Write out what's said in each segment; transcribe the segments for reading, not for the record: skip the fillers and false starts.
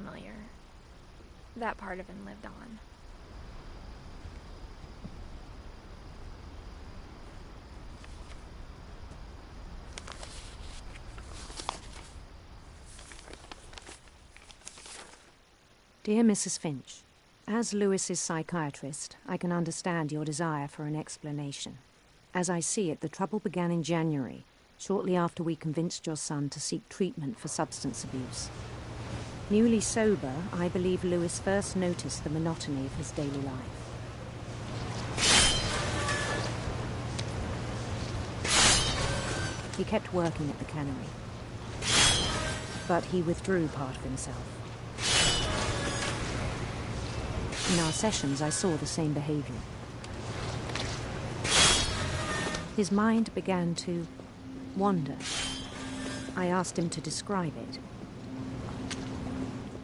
familiar. That part of him lived on. Dear Mrs. Finch, as Lewis's psychiatrist, I can understand your desire for an explanation. As I see it, the trouble began in January, shortly after we convinced your son to seek treatment for substance abuse. Newly sober, I believe Lewis first noticed the monotony of his daily life. He kept working at the cannery, but he withdrew part of himself. In our sessions, I saw the same behavior. His mind began to wander. I asked him to describe it.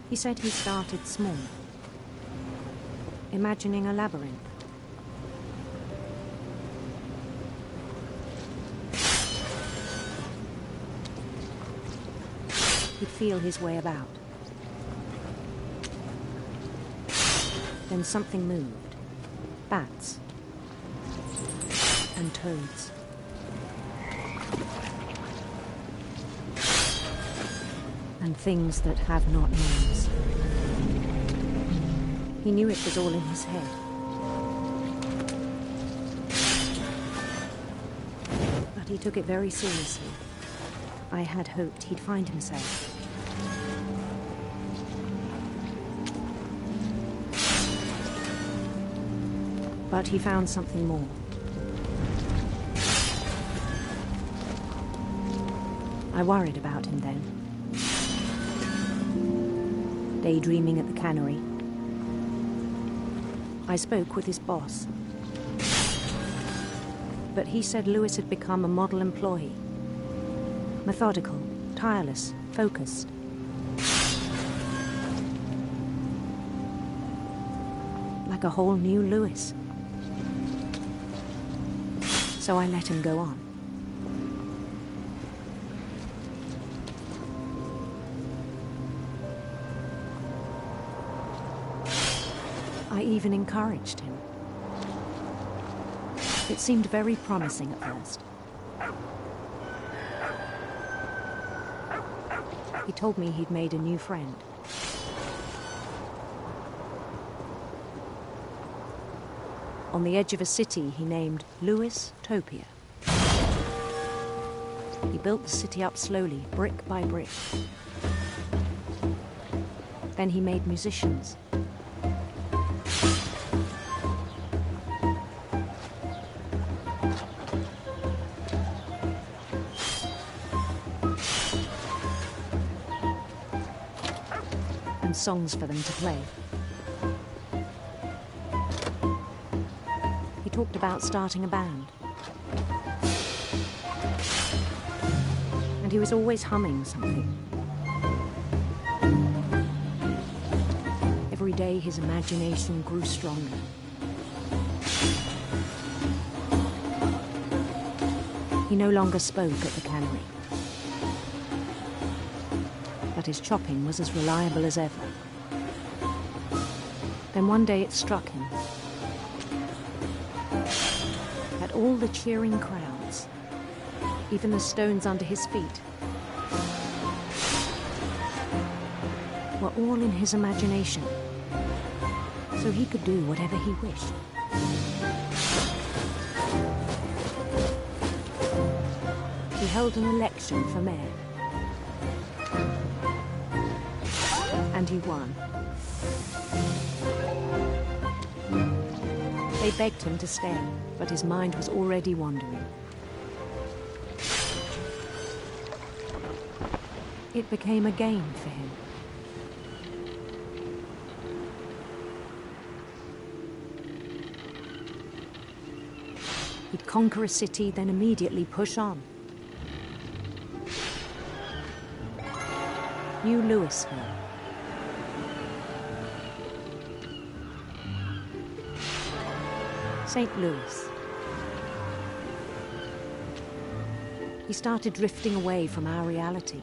He said he started small, imagining a labyrinth. He'd feel his way about. Then something moved. Bats. And toads. And things that have not names. He knew it was all in his head. But he took it very seriously. I had hoped he'd find himself. But he found something more. I worried about him then. Daydreaming at the cannery. I spoke with his boss. But he said Lewis had become a model employee. Methodical, tireless, focused. Like a whole new Lewis. So I let him go on. I even encouraged him. It seemed very promising at first. He told me he'd made a new friend. On the edge of a city he named Lewis Topia. He built the city up slowly, brick by brick. Then he made musicians. And songs for them to play. He talked about starting a band. And he was always humming something. Every day his imagination grew stronger. He no longer spoke at the cannery. But his chopping was as reliable as ever. Then one day it struck him. That all the cheering crowds, even the stones under his feet, were all in his imagination, so he could do whatever he wished. He held an election for mayor. And he won. They begged him to stay, but his mind was already wandering. It became a game for him. He'd conquer a city, then immediately push on. New Louisville. St. Louis. He started drifting away from our reality.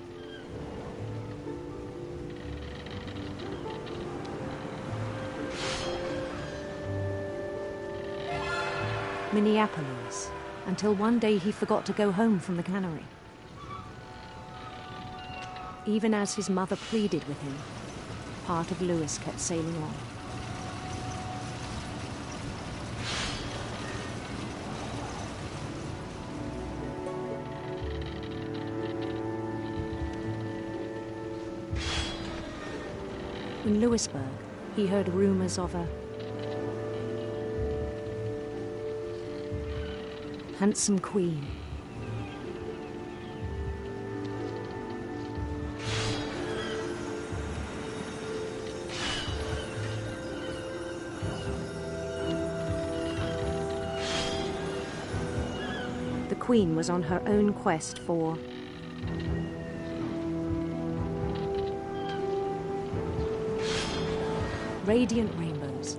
Minneapolis, until one day he forgot to go home from the cannery. Even as his mother pleaded with him, part of Lewis kept sailing on. In Lewisburg, he heard rumors of a handsome queen. The queen was on her own quest for radiant rainbows.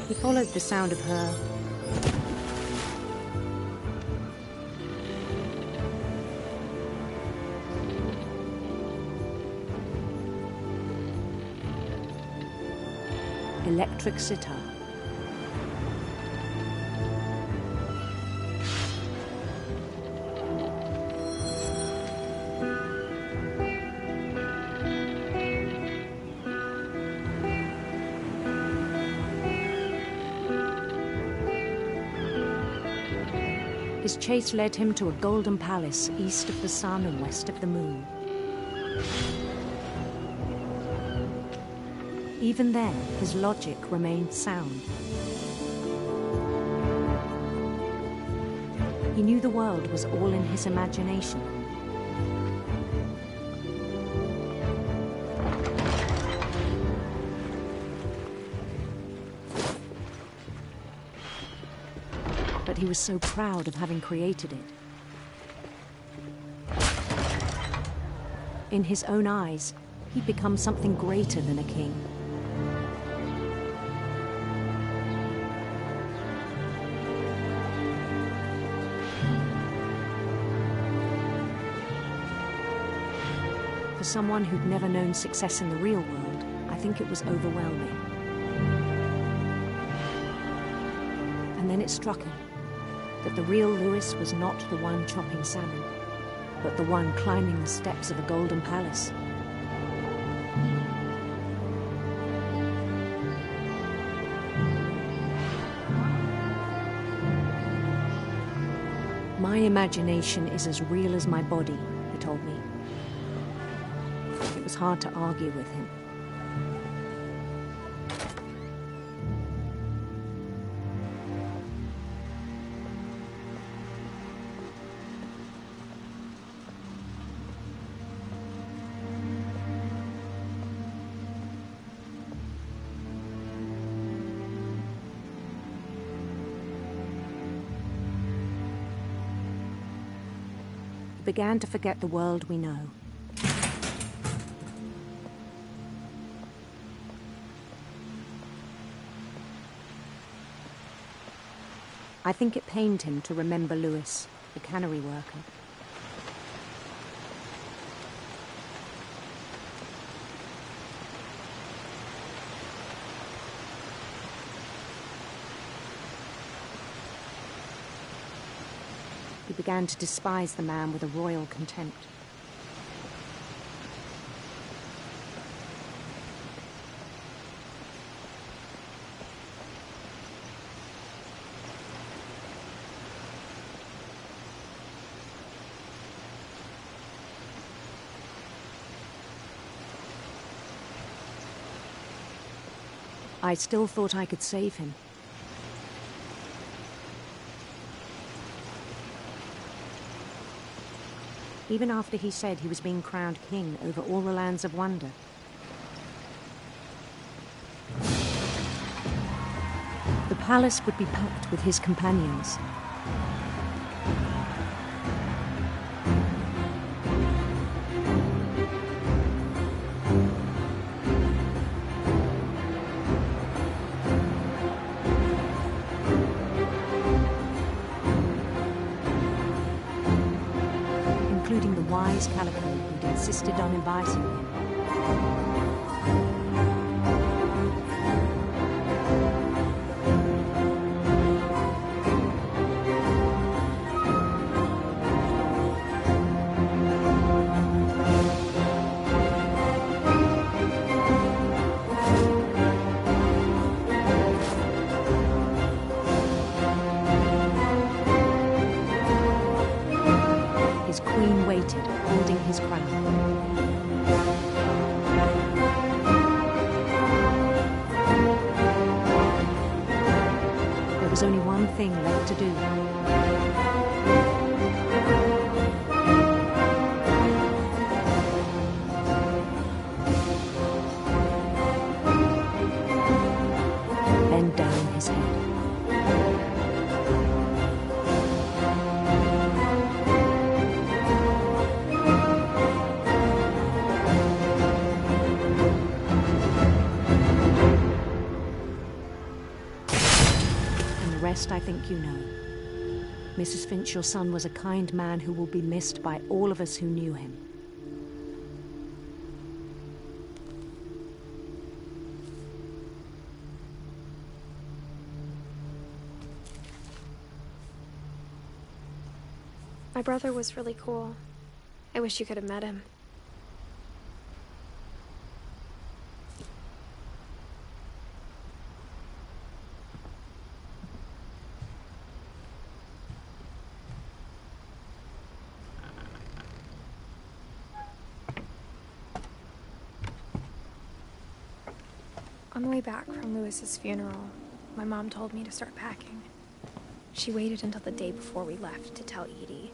He followed the sound of her electric sitar. His chase led him to a golden palace east of the sun and west of the moon. Even then, his logic remained sound. He knew the world was all in his imagination. But he was so proud of having created it. In his own eyes, he'd become something greater than a king. For someone who'd never known success in the real world, I think it was overwhelming. And then it struck him that the real Lewis was not the one chopping salmon, but the one climbing the steps of a golden palace. My imagination is as real as my body, he told me. It was hard to argue with him. We began to forget the world we know. I think it pained him to remember Lewis, the cannery worker. He began to despise the man with a royal contempt. I still thought I could save him. Even after he said he was being crowned king over all the lands of wonder. The palace would be packed with his companions. Mrs. Calico who'd insisted on inviting him. His queen waited, holding his crown. There was only one thing left to do. Bend down his head. I think you know. Mrs. Finch, your son was a kind man who will be missed by all of us who knew him. My brother was really cool. I wish you could have met him. On the way back from Lewis's funeral, my mom told me to start packing. She waited until the day before we left to tell Edie.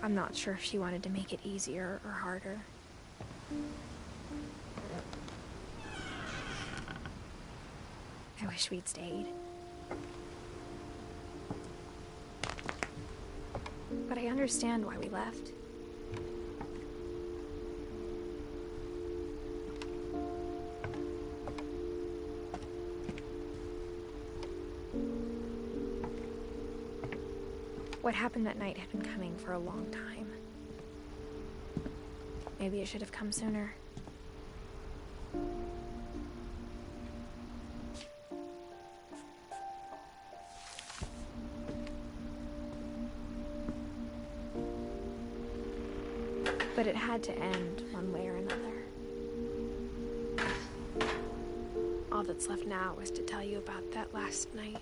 I'm not sure if she wanted to make it easier or harder. I wish we'd stayed. But I understand why we left. What happened that night had been coming for a long time. Maybe it should have come sooner. But it had to end one way or another. All that's left now is to tell you about that last night.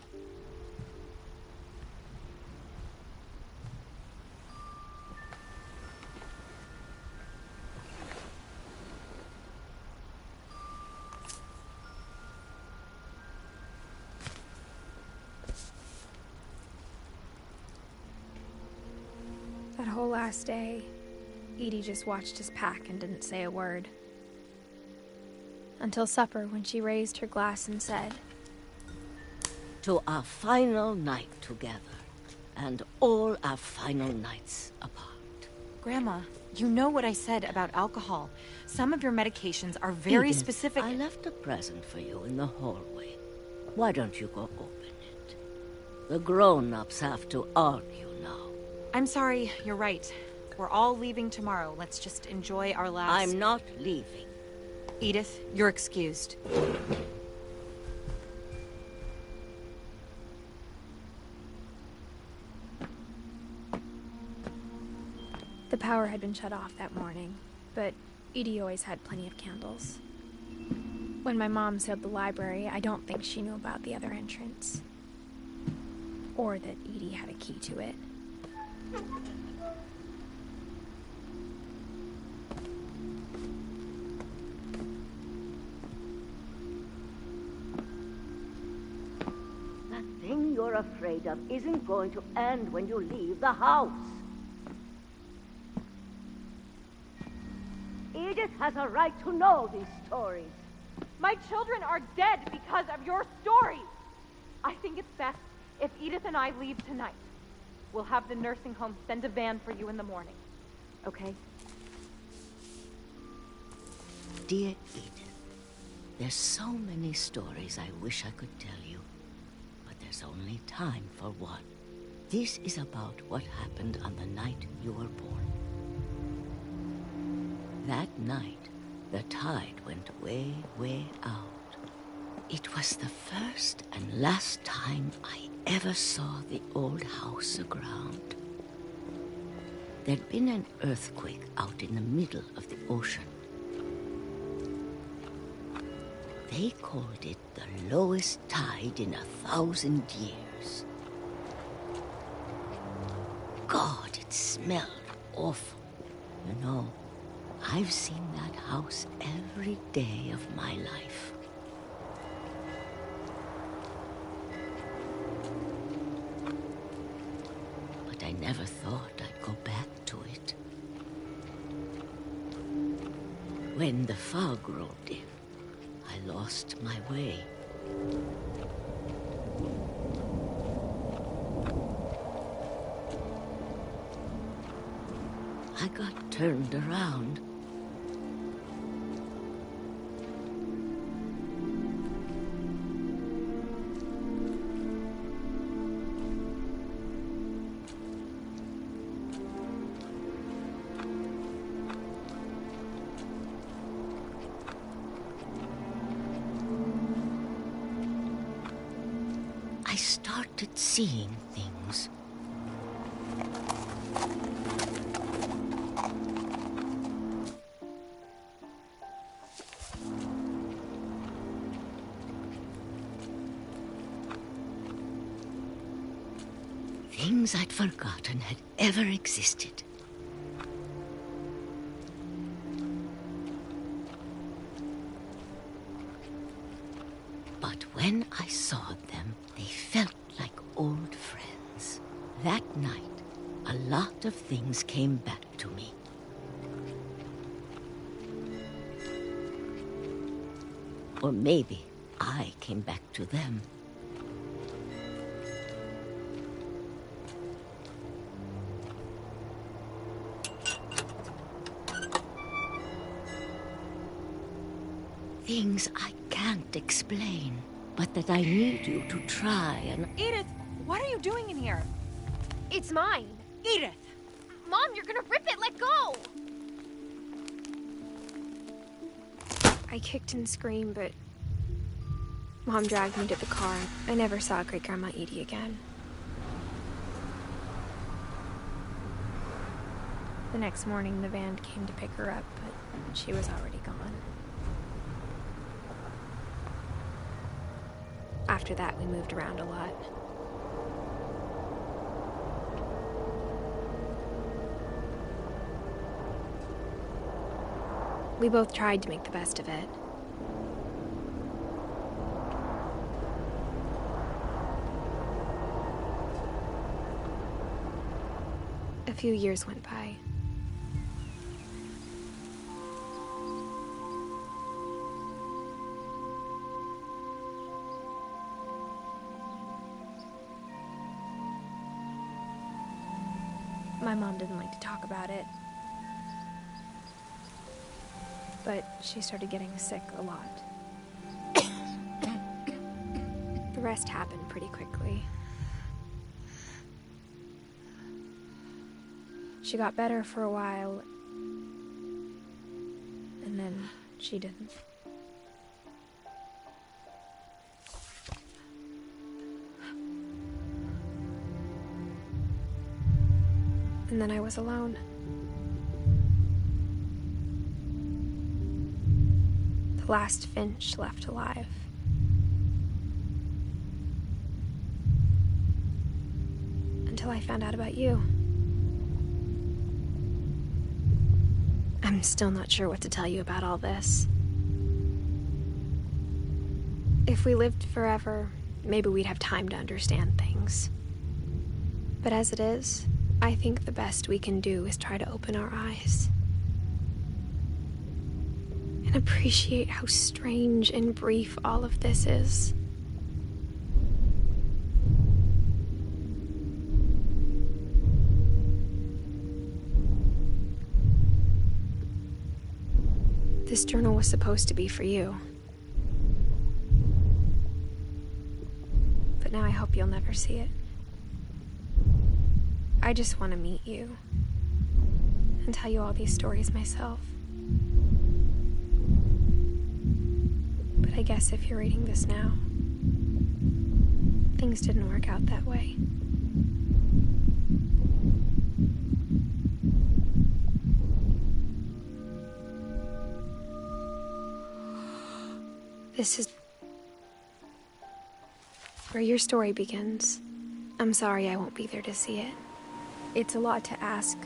That whole last day, Edie just watched us pack and didn't say a word. Until supper, when she raised her glass and said, "To our final night together, and all our final nights apart." Grandma, you know what I said about alcohol. Some of your medications are very Edith, specific. I left a present for you in the hallway. Why don't you go open it? The grown-ups have to argue now. I'm sorry, you're right. We're all leaving tomorrow. Let's just enjoy our last... I'm not leaving. Edith, you're excused. the power had been shut off that morning, but Edie always had plenty of candles. When my mom sealed the library, I don't think she knew about the other entrance. Or that Edie had a key to it. That thing you're afraid of isn't going to end when you leave the house. Edith has a right to know these stories. My children are dead because of your stories. I think it's best if Edith and I leave tonight. We'll have the nursing home send a van for you in the morning. Okay? Dear Edith, there's so many stories I wish I could tell you, but there's only time for one. This is about what happened on the night you were born. That night, the tide went way, way out. It was the first and last time I ever saw the old house aground. There'd been an earthquake out in the middle of the ocean. They called it the lowest tide in 1,000 years. God, it smelled awful. You know, I've seen that house every day of my life. But I never thought I'd go back to it. When the fog rolled in, I lost my way. I got turned around. I started seeing things. Things I'd forgotten had ever existed. But when I saw them, they felt like old friends. That night, a lot of things came back to me. Or maybe I came back to them. Things I can't explain, but that I need you to try and... Edith, what are you doing in here? It's mine. Edith! Mom, you're gonna rip it! Let go! I kicked and screamed, but Mom dragged me to the car. I never saw Great-Grandma Edie again. The next morning, the van came to pick her up, but she was already gone. After that, we moved around a lot. We both tried to make the best of it. A few years went by. My mom didn't like to talk about it. But she started getting sick a lot. The rest happened pretty quickly. She got better for a while, and then she didn't. And then I was alone. The last Finch left alive. Until I found out about you. I'm still not sure what to tell you about all this. If we lived forever, maybe we'd have time to understand things. But as it is, I think the best we can do is try to open our eyes. And appreciate how strange and brief all of this is. This journal was supposed to be for you. But now I hope you'll never see it. I just want to meet you and tell you all these stories myself. But I guess if you're reading this now, things didn't work out that way. This is where your story begins. I'm sorry I won't be there to see it. It's a lot to ask,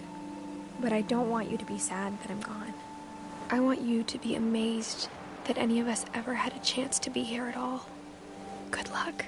but I don't want you to be sad that I'm gone. I want you to be amazed that any of us ever had a chance to be here at all. Good luck.